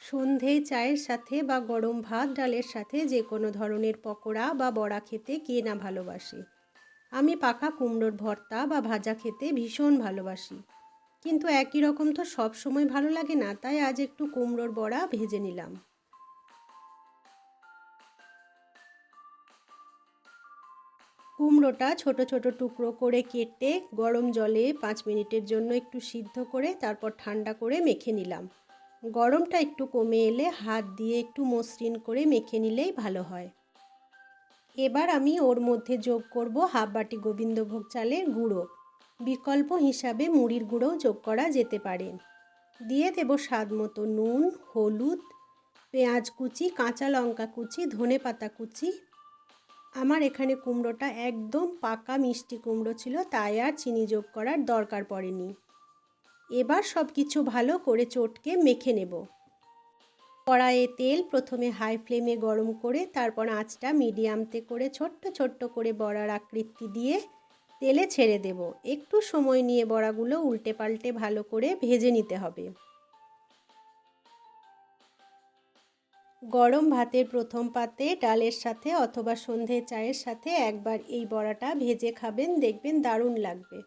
সন্ধেয় চায়ের সাথে বা গরম ভাত ডালের সাথে যে কোনো ধরনের পকোড়া বা বড়া খেতে কে না ভালোবাসে। আমি পাকা কুমড়োর ভর্তা বা ভাজা খেতে ভীষণ ভালোবাসি, কিন্তু একই রকম তো সব সময় ভালো লাগে না, তাই আজ একটু কুমড়োর বড়া ভেজে নিলাম। কুমড়োটা ছোট ছোট টুকরো করে কেটে গরম জলে 5 মিনিটের জন্য একটু সিদ্ধ করে তারপর ঠান্ডা করে মেখে নিলাম। গরমটা একটু কমে এলে হাত দিয়ে একটু মসৃণ করে মেখে নিলেই ভালো হয়। এবার আমি ওর মধ্যে যোগ করব হাফ বাটি গোবিন্দভোগ চালের গুঁড়ো। বিকল্প হিসাবে মুড়ির গুঁড়োও যোগ করা যেতে পারে। দিয়ে দেব স্বাদ মতো নুন, হলুদ, পেঁয়াজ কুচি, কাঁচা লঙ্কা কুচি, ধনেপাতা কুচি। আমার এখানে কুমড়োটা একদম পাকা মিষ্টি কুমড়ো ছিল, তাই আর চিনি যোগ করার দরকার পড়েনি। এবার সব কিছু ভালো করে চটকে মেখে নেব। কড়াইয়ে তেল প্রথমে হাই ফ্লেমে গরম করে তারপর আঁচটা মিডিয়ামতে করে ছোট্ট ছোট্ট করে বড়ার আকৃতি দিয়ে তেলে ছেড়ে দেব। একটু সময় নিয়ে বড়াগুলো উল্টে পাল্টে ভালো করে ভেজে নিতে হবে। গরম ভাতের প্রথম পাতে ডালের সাথে অথবা সন্ধে চায়ের সাথে একবার এই বড়াটা ভেজে খাবেন, দেখবেন দারুণ লাগবে।